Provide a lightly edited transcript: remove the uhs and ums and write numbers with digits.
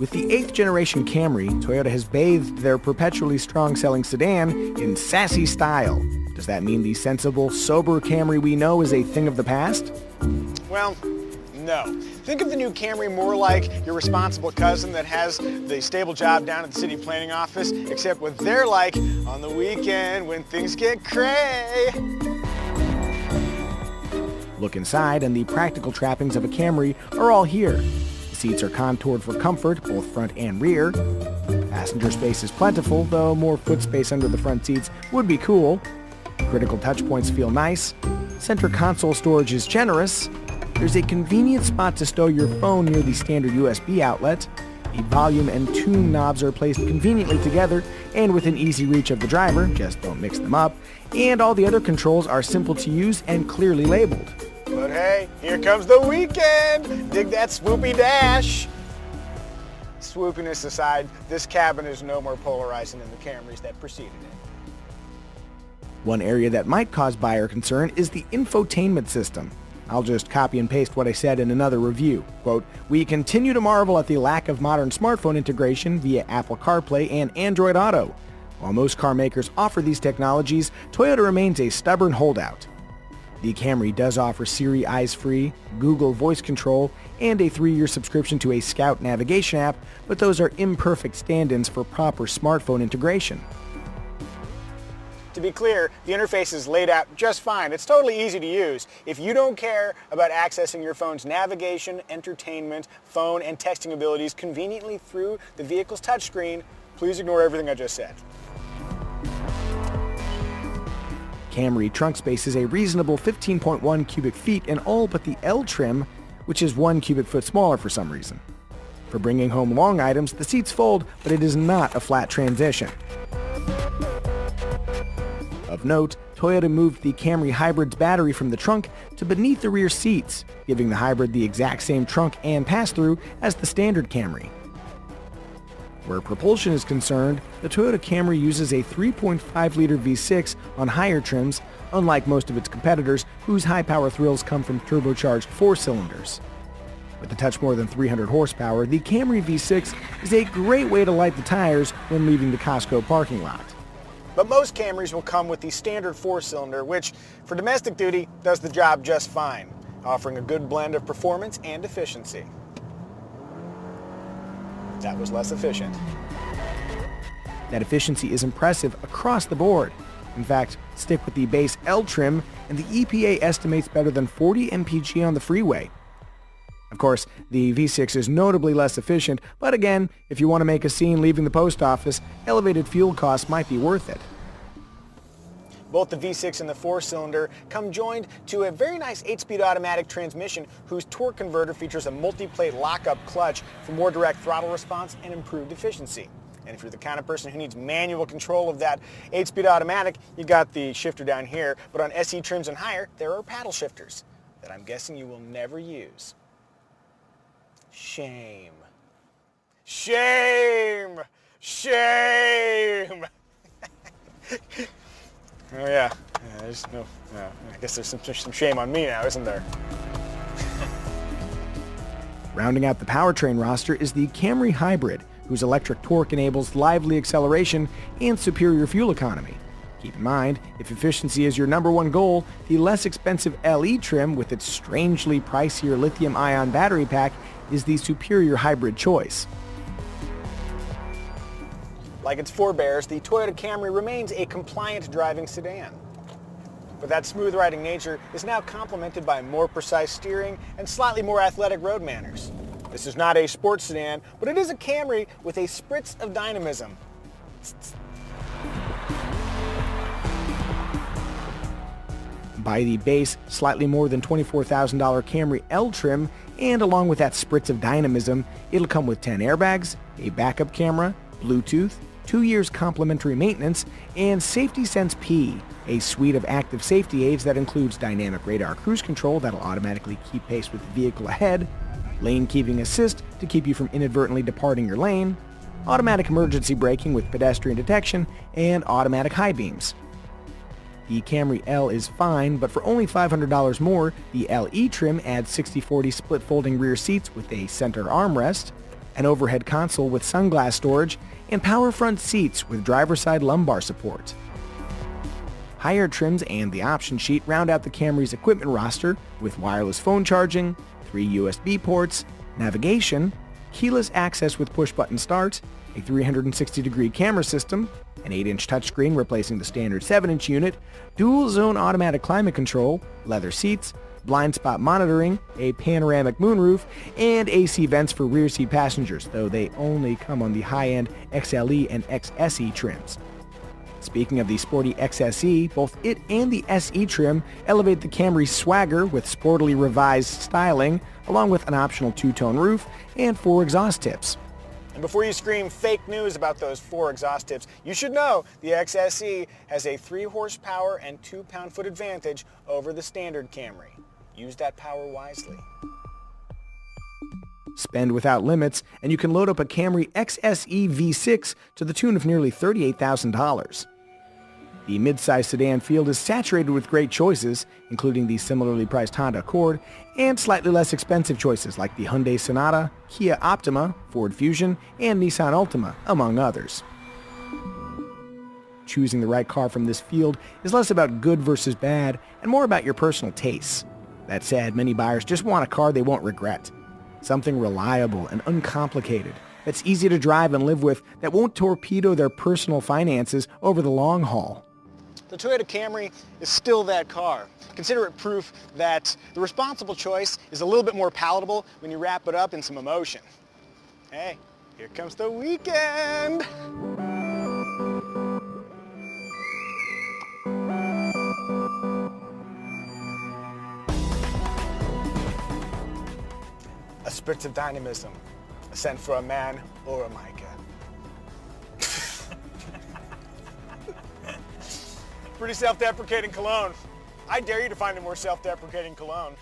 With the 8th generation Camry, Toyota has bathed their perpetually strong-selling sedan in sassy style. Does that mean the sensible, sober Camry we know is a thing of the past? Well, no. Think of the new Camry more like your responsible cousin that has the stable job down at the city planning office, except what they're like on the weekend when things get cray. Look inside and the practical trappings of a Camry are all here. The seats are contoured for comfort, both front and rear. Passenger space is plentiful, though more foot space under the front seats would be cool. Critical touch points feel nice. Center console storage is generous. There's a convenient spot to stow your phone near the standard USB outlet. The volume and tune knobs are placed conveniently together and within easy reach of the driver, just don't mix them up. And all the other controls are simple to use and clearly labeled. But hey, here comes the weekend! Dig that swoopy dash! Swoopiness aside, this cabin is no more polarizing than the Camrys that preceded it. One area that might cause buyer concern is the infotainment system. I'll just copy and paste what I said in another review. Quote, "We continue to marvel at the lack of modern smartphone integration via Apple CarPlay and Android Auto. While most car makers offer these technologies, Toyota remains a stubborn holdout." The Camry does offer Siri Eyes Free, Google Voice Control, and a 3-year subscription to a Scout navigation app, but those are imperfect stand-ins for proper smartphone integration. To be clear, the interface is laid out just fine. It's totally easy to use. If you don't care about accessing your phone's navigation, entertainment, phone, and texting abilities conveniently through the vehicle's touchscreen, please ignore everything I just said. Camry trunk space is a reasonable 15.1 cubic feet in all but the L trim, which is 1 cubic foot smaller for some reason. For bringing home long items, the seats fold, but it is not a flat transition. Of note, Toyota moved the Camry Hybrid's battery from the trunk to beneath the rear seats, giving the Hybrid the exact same trunk and pass-through as the standard Camry. Where propulsion is concerned, the Toyota Camry uses a 3.5-liter V6 on higher trims, unlike most of its competitors whose high-power thrills come from turbocharged 4-cylinders. With a touch more than 300 horsepower, the Camry V6 is a great way to light the tires when leaving the Costco parking lot. But most Camrys will come with the standard 4-cylinder, which, for domestic duty, does the job just fine, offering a good blend of performance and efficiency. That was less efficient. That efficiency is impressive across the board. In fact, stick with the base L trim, and the EPA estimates better than 40 mpg on the freeway. Of course, the V6 is notably less efficient, but again, if you want to make a scene leaving the post office, elevated fuel costs might be worth it. Both the V6 and the 4-cylinder come joined to a very nice 8-speed automatic transmission whose torque converter features a multi-plate lockup clutch for more direct throttle response and improved efficiency. And if you're the kind of person who needs manual control of that 8-speed automatic, you got the shifter down here, but on SE trims and higher, there are paddle shifters that I'm guessing you will never use. Shame. Shame! Shame! Oh yeah, there's no, I guess there's some shame on me now, isn't there? Rounding out the powertrain roster is the Camry Hybrid, whose electric torque enables lively acceleration and superior fuel economy. Keep in mind, if efficiency is your #1 goal, the less expensive LE trim with its strangely pricier lithium-ion battery pack is the superior hybrid choice. Like its forebears, the Toyota Camry remains a compliant driving sedan. But that smooth riding nature is now complemented by more precise steering and slightly more athletic road manners. This is not a sports sedan, but it is a Camry with a spritz of dynamism. Buy the base, slightly more than $24,000 Camry L trim, and along with that spritz of dynamism, it'll come with 10 airbags, a backup camera, Bluetooth, 2 years complimentary maintenance, and Safety Sense P, a suite of active safety aids that includes dynamic radar cruise control that'll automatically keep pace with the vehicle ahead, lane keeping assist to keep you from inadvertently departing your lane, automatic emergency braking with pedestrian detection, and automatic high beams. The Camry L is fine, but for only $500 more, the LE trim adds 60/40 split folding rear seats with a center armrest, an overhead console with sunglass storage, and power front seats with driver's side lumbar support. Higher trims and the option sheet round out the Camry's equipment roster with wireless phone charging, 3 USB ports, navigation, keyless access with push-button start, a 360-degree camera system, an 8-inch touchscreen replacing the standard 7-inch unit, dual-zone automatic climate control, leather seats, blind spot monitoring, a panoramic moonroof, and AC vents for rear seat passengers, though they only come on the high-end XLE and XSE trims. Speaking of the sporty XSE, both it and the SE trim elevate the Camry's swagger with sportily revised styling, along with an optional 2-tone roof and 4 exhaust tips. And before you scream fake news about those 4 exhaust tips, you should know the XSE has a 3 horsepower and 2 pound-foot advantage over the standard Camry. Use that power wisely. Spend without limits, and you can load up a Camry XSE V6 to the tune of nearly $38,000. The midsize sedan field is saturated with great choices, including the similarly priced Honda Accord, and slightly less expensive choices like the Hyundai Sonata, Kia Optima, Ford Fusion, and Nissan Altima, among others. Choosing the right car from this field is less about good versus bad and more about your personal tastes. That said, many buyers just want a car they won't regret. Something reliable and uncomplicated, that's easy to drive and live with, that won't torpedo their personal finances over the long haul. The Toyota Camry is still that car. Consider it proof that the responsible choice is a little bit more palatable when you wrap it up in some emotion. Hey, here comes the weekend! A spritz of dynamism, a scent for a man or a Micah. Pretty self-deprecating cologne. I dare you to find a more self-deprecating cologne.